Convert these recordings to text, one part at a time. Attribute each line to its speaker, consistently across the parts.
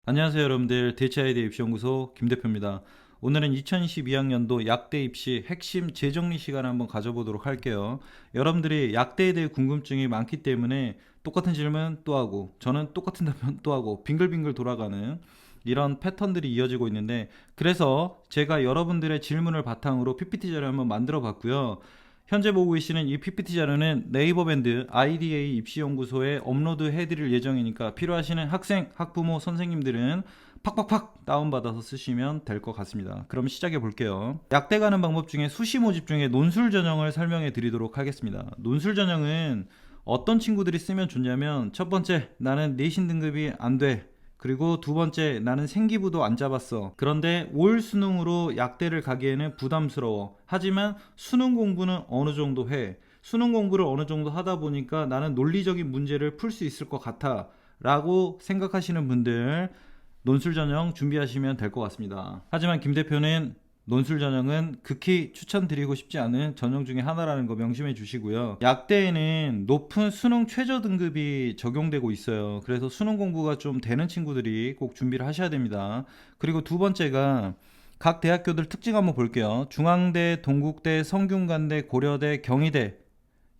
Speaker 1: 안녕하세요 여러분들, 대치아이디어 입시연구소 김대표입니다. 오늘은 2022학년도 약대 입시 핵심 재정리 시간을 한번 가져보도록 할게요. 여러분들이 약대에 대해 궁금증이 많기 때문에 똑같은 질문 또 하고 저는 똑같은 답변 또 하고 빙글빙글 돌아가는 이런 패턴들이 이어지고 있는데, 그래서 제가 여러분들의 질문을 바탕으로 PPT 자료를 한번 만들어 봤고요. 현재 보고 계시는 이 PPT 자료는 네이버 밴드 IDA 입시연구소에 업로드 해드릴 예정이니까 필요하시는 학생, 학부모, 선생님들은 팍팍팍 다운받아서 쓰시면 될 것 같습니다. 그럼 시작해 볼게요. 약대 가는 방법 중에 수시 모집 중에 논술 전형을 설명해 드리도록 하겠습니다. 논술 전형은 어떤 친구들이 쓰면 좋냐면, 첫 번째, 나는 내신 등급이 안 돼. 그리고 두 번째, 나는 생기부도 안 잡았어. 그런데 올 수능으로 약대를 가기에는 부담스러워. 하지만 수능 공부는 어느 정도 해. 수능 공부를 어느 정도 하다 보니까 나는 논리적인 문제를 풀 수 있을 것 같아 라고 생각하시는 분들, 논술 전형 준비하시면 될 것 같습니다. 하지만 김 대표는 논술 전형은 극히 추천드리고 싶지 않은 전형 중에 하나라는 거 명심해 주시고요. 약대에는 높은 수능 최저 등급이 적용되고 있어요. 그래서 수능 공부가 좀 되는 친구들이 꼭 준비를 하셔야 됩니다. 그리고 두 번째가 각 대학교들 특징 한번 볼게요. 중앙대, 동국대, 성균관대, 고려대, 경희대,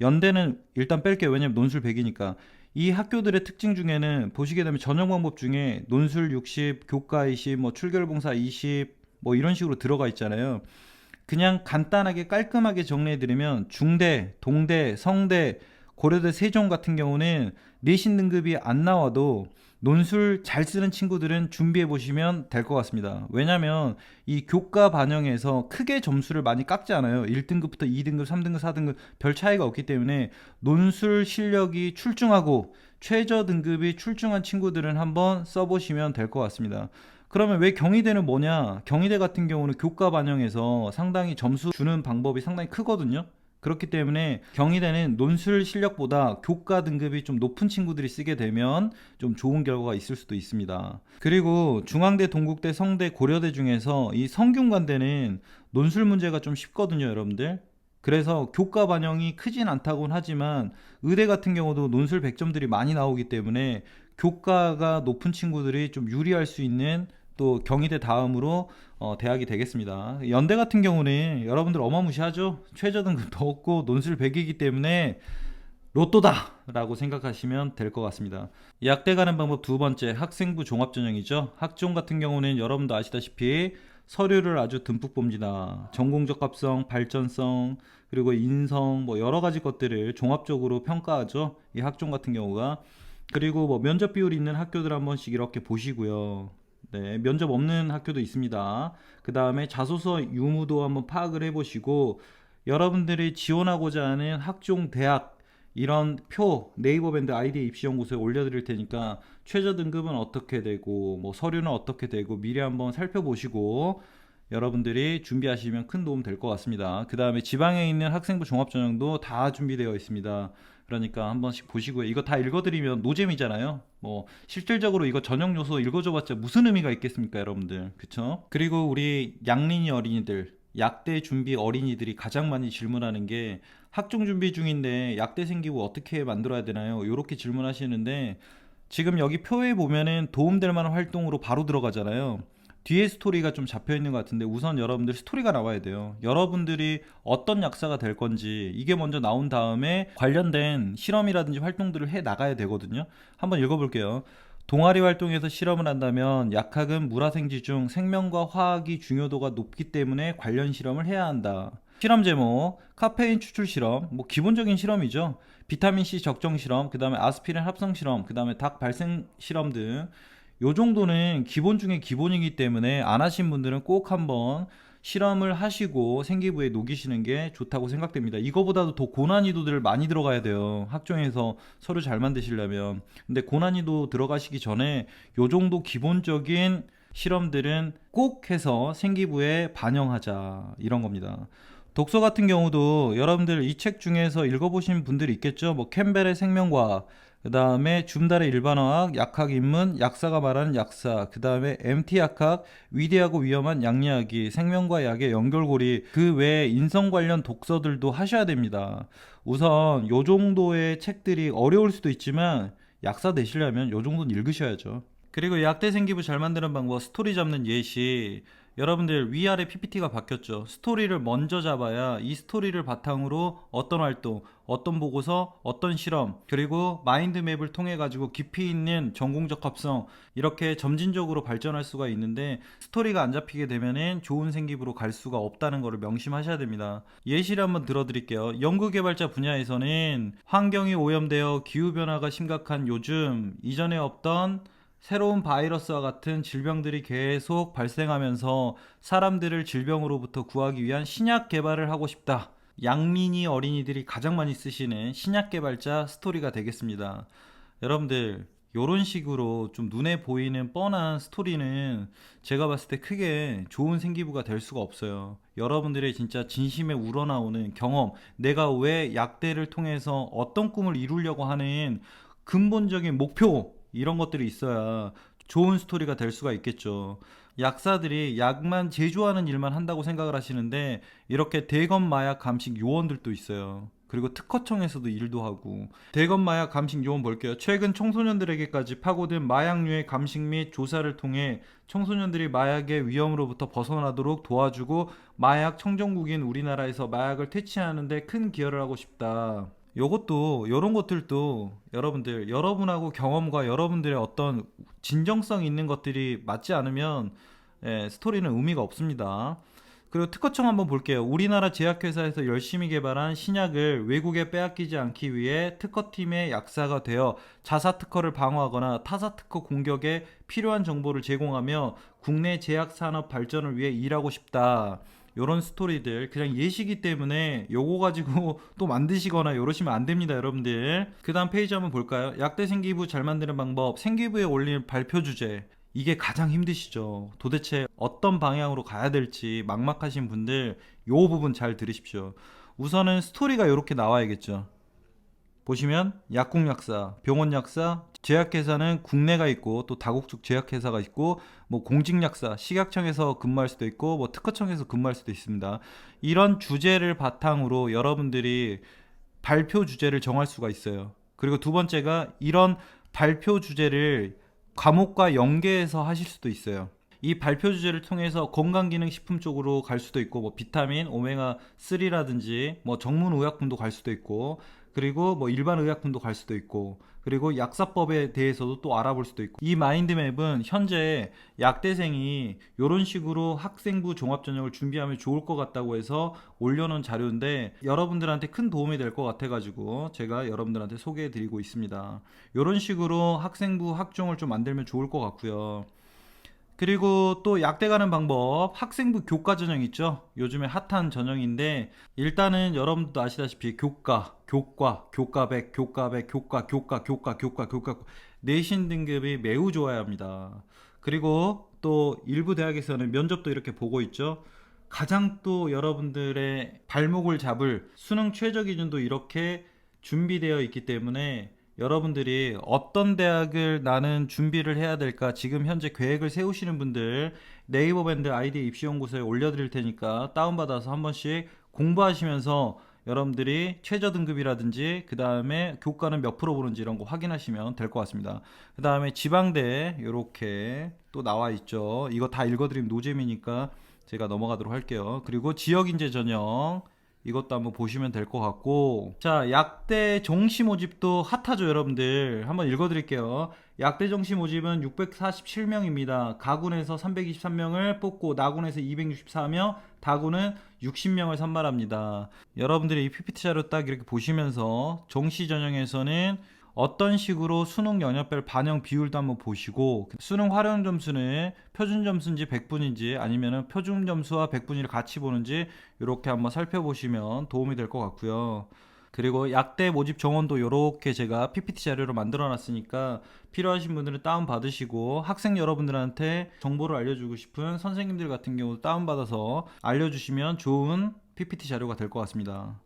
Speaker 1: 연대는 일단 뺄게요. 왜냐면 논술 100이니까. 이 학교들의 특징 중에는 보시게 되면 전형 방법 중에 논술 60, 교과 20, 뭐 출결봉사 20, 뭐 이런 식으로 들어가 있잖아요. 그냥 간단하게 깔끔하게 정리해드리면, 중대, 동대, 성대, 고려대, 세종 같은 경우는 내신 등급이 안 나와도 논술 잘 쓰는 친구들은 준비해 보시면 될 것 같습니다. 왜냐면 이 교과 반영에서 크게 점수를 많이 깎지 않아요. 1등급부터 2등급, 3등급, 4등급 별 차이가 없기 때문에 논술 실력이 출중하고 최저 등급이 출중한 친구들은 한번 써보시면 될 것 같습니다. 그러면 왜 경희대는 뭐냐? 경희대 같은 경우는 교과 반영에서 상당히 점수 주는 방법이 상당히 크거든요. 그렇기 때문에 경희대는 논술 실력보다 교과 등급이 좀 높은 친구들이 쓰게 되면 좀 좋은 결과가 있을 수도 있습니다. 그리고 중앙대, 동국대, 성대, 고려대 중에서 이 성균관대는 논술 문제가 좀 쉽거든요, 여러분들. 그래서 교과 반영이 크진 않다고는 하지만 의대 같은 경우도 논술 100점들이 많이 나오기 때문에 교과가 높은 친구들이 좀 유리할 수 있는 또 경희대 다음으로 대학이 되겠습니다. 연대 같은 경우는 여러분들 어마무시하죠. 최저 등급도 없고 논술 100이기 때문에 로또다 라고 생각하시면 될 것 같습니다. 약대 가는 방법 두 번째, 학생부 종합전형이죠. 학종 같은 경우는 여러분도 아시다시피 서류를 아주 듬뿍 봅니다. 전공적합성, 발전성, 그리고 인성, 뭐 여러 가지 것들을 종합적으로 평가하죠. 이 학종 같은 경우가. 그리고 뭐 면접 비율이 있는 학교들 한 번씩 이렇게 보시고요. 네, 면접 없는 학교도 있습니다. 그 다음에 자소서 유무도 한번 파악을 해보시고, 여러분들이 지원하고자 하는 학종 대학 이런 표 네이버 밴드 아이디 입시연구소에 올려드릴 테니까 최저 등급은 어떻게 되고 뭐 서류는 어떻게 되고 미리 한번 살펴보시고 여러분들이 준비하시면 큰 도움 될 것 같습니다. 그 다음에 지방에 있는 학생부 종합전형도 다 준비되어 있습니다. 그러니까 한 번씩 보시고요. 이거 다 읽어드리면 노잼이잖아요. 뭐 실질적으로 이거 전형 요소 읽어줘봤자 무슨 의미가 있겠습니까, 여러분들? 그쵸? 그리고 우리 양린이 어린이들, 약대 준비 어린이들이 가장 많이 질문하는 게, 학종 준비 중인데 약대 생기부 어떻게 만들어야 되나요? 이렇게 질문하시는데, 지금 여기 표에 보면은 도움될 만한 활동으로 바로 들어가잖아요. 뒤에 스토리가 좀 잡혀 있는 것 같은데, 우선 여러분들 스토리가 나와야 돼요. 여러분들이 어떤 약사가 될 건지 이게 먼저 나온 다음에 관련된 실험이라든지 활동들을 해 나가야 되거든요. 한번 읽어볼게요. 동아리 활동에서 실험을 한다면 약학은 물화생지 중 생명과 화학이 중요도가 높기 때문에 관련 실험을 해야 한다. 실험 제목, 카페인 추출 실험, 뭐 기본적인 실험이죠. 비타민C 적정 실험, 그 다음에 아스피린 합성 실험, 그 다음에 닭 발생 실험 등 요 정도는 기본 중에 기본이기 때문에 안 하신 분들은 꼭 한번 실험을 하시고 생기부에 녹이시는 게 좋다고 생각됩니다. 이거보다도 더 고난이도들 많이 들어가야 돼요. 학종에서 서류 잘 만드시려면. 근데 고난이도 들어가시기 전에 요 정도 기본적인 실험들은 꼭 해서 생기부에 반영하자, 이런 겁니다. 독서 같은 경우도 여러분들 이 책 중에서 읽어보신 분들이 있겠죠. 뭐 캠벨의 생명과학, 그 다음에 줌달의 일반화학, 약학 입문, 약사가 말하는 약사, 그 다음에 MT 약학, 위대하고 위험한 양리학이, 생명과 약의 연결고리, 그 외에 인성 관련 독서들도 하셔야 됩니다. 우선 요 정도의 책들이 어려울 수도 있지만 약사 되시려면 요 정도는 읽으셔야죠. 그리고 약대 생기부 잘 만드는 방법, 스토리 잡는 예시. 여러분들 위아래 PPT가 바뀌었죠. 스토리를 먼저 잡아야 이 스토리를 바탕으로 어떤 활동, 어떤 보고서, 어떤 실험, 그리고 마인드맵을 통해 가지고 깊이 있는 전공적 합성, 이렇게 점진적으로 발전할 수가 있는데, 스토리가 안 잡히게 되면은 좋은 생기부로 갈 수가 없다는 것을 명심하셔야 됩니다. 예시를 한번 들어드릴게요. 연구개발자 분야에서는 환경이 오염되어 기후변화가 심각한 요즘, 이전에 없던 새로운 바이러스와 같은 질병들이 계속 발생하면서 사람들을 질병으로부터 구하기 위한 신약 개발을 하고 싶다. 양린이 어린이들이 가장 많이 쓰시는 신약 개발자 스토리가 되겠습니다. 여러분들, 이런 식으로 좀 눈에 보이는 뻔한 스토리는 제가 봤을 때 크게 좋은 생기부가 될 수가 없어요. 여러분들의 진짜 진심에 우러나오는 경험, 내가 왜 약대를 통해서 어떤 꿈을 이루려고 하는 근본적인 목표, 이런 것들이 있어야 좋은 스토리가 될 수가 있겠죠. 약사들이 약만 제조하는 일만 한다고 생각을 하시는데, 이렇게 대검 마약 감식 요원들도 있어요. 그리고 특허청에서도 일도 하고. 대검 마약 감식 요원 볼게요. 최근 청소년들에게까지 파고든 마약류의 감식 및 조사를 통해 청소년들이 마약의 위험으로부터 벗어나도록 도와주고, 마약 청정국인 우리나라에서 마약을 퇴치하는 데 큰 기여를 하고 싶다. 요것도, 요런 것들도 여러분들, 여러분하고 경험과 여러분들의 어떤 진정성 있는 것들이 맞지 않으면 스토리는 의미가 없습니다. 그리고 특허청 한번 볼게요. 우리나라 제약회사에서 열심히 개발한 신약을 외국에 빼앗기지 않기 위해 특허팀의 약사가 되어 자사 특허를 방어하거나 타사 특허 공격에 필요한 정보를 제공하며 국내 제약 산업 발전을 위해 일하고 싶다. 요런 스토리들 그냥 예시기 때문에 요거 가지고 또 만드시거나 요러시면 안 됩니다, 여러분들. 그 다음 페이지 한번 볼까요? 약대 생기부 잘 만드는 방법, 생기부에 올린 발표 주제. 이게 가장 힘드시죠. 도대체 어떤 방향으로 가야 될지 막막하신 분들 요 부분 잘 들으십시오. 우선은 스토리가 이렇게 나와야겠죠. 보시면 약국약사, 병원약사, 제약회사는 국내가 있고 또 다국적 제약회사가 있고, 뭐 공직약사, 식약청에서 근무할 수도 있고 뭐 특허청에서 근무할 수도 있습니다. 이런 주제를 바탕으로 여러분들이 발표 주제를 정할 수가 있어요. 그리고 두 번째가 이런 발표 주제를 과목과 연계해서 하실 수도 있어요. 이 발표 주제를 통해서 건강기능식품 쪽으로 갈 수도 있고, 뭐 비타민, 오메가 3라든지 뭐 전문의약품도 갈 수도 있고, 그리고 뭐 일반 의약품도 갈 수도 있고, 그리고 약사법에 대해서도 또 알아볼 수도 있고. 이 마인드맵은 현재 약대생이 이런 식으로 학생부 종합전형을 준비하면 좋을 것 같다고 해서 올려놓은 자료인데, 여러분들한테 큰 도움이 될 것 같아가지고 제가 여러분들한테 소개해드리고 있습니다. 이런 식으로 학생부 학종을 좀 만들면 좋을 것 같고요. 그리고 또 약대 가는 방법, 학생부 교과 전형 있죠. 요즘에 핫한 전형인데, 일단은 여러분도 아시다시피 교과 100, 교과 100, 교과 내신 등급이 매우 좋아야 합니다. 그리고 또 일부 대학에서는 면접도 이렇게 보고 있죠. 가장 또 여러분들의 발목을 잡을 수능 최저 기준도 이렇게 준비되어 있기 때문에, 여러분들이 어떤 대학을 나는 준비를 해야 될까 지금 현재 계획을 세우시는 분들, 네이버 밴드 아이디 입시연구소에 올려드릴 테니까 다운받아서 한 번씩 공부하시면서 여러분들이 최저 등급이라든지 그 다음에 교과는 몇 프로 보는지 이런 거 확인하시면 될 것 같습니다. 그 다음에 지방대 이렇게 또 나와 있죠. 이거 다 읽어드리면 노잼이니까 제가 넘어가도록 할게요. 그리고 지역인재 전형, 이것도 한번 보시면 될 것 같고, 자, 약대 정시 모집도 핫하죠, 여러분들. 한번 읽어드릴게요. 약대 정시 모집은 647명입니다. 가군에서 323명을 뽑고 나군에서 264명, 다군은 60명을 선발합니다. 여러분들이 이 PPT 자료 딱 이렇게 보시면서 정시 전형에서는 어떤 식으로 수능 영역별 반영 비율도 한번 보시고, 수능 활용 점수는 표준 점수인지 100분인지 아니면 표준 점수와 100분위를 같이 보는지 이렇게 한번 살펴보시면 도움이 될 것 같고요. 그리고 약대 모집 정원도 이렇게 제가 PPT 자료로 만들어 놨으니까 필요하신 분들은 다운 받으시고, 학생 여러분들한테 정보를 알려주고 싶은 선생님들 같은 경우도 다운 받아서 알려주시면 좋은 PPT 자료가 될 것 같습니다.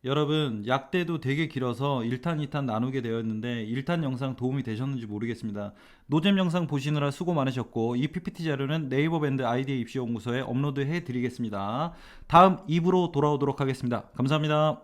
Speaker 1: 여러분, 약대도 되게 길어서 1탄 2탄 나누게 되었는데 1탄 영상 도움이 되셨는지 모르겠습니다. 노잼 영상 보시느라 수고 많으셨고, 이 PPT 자료는 네이버 밴드 아이디 입시연구소에 업로드 해드리겠습니다. 다음 2부로 돌아오도록 하겠습니다. 감사합니다.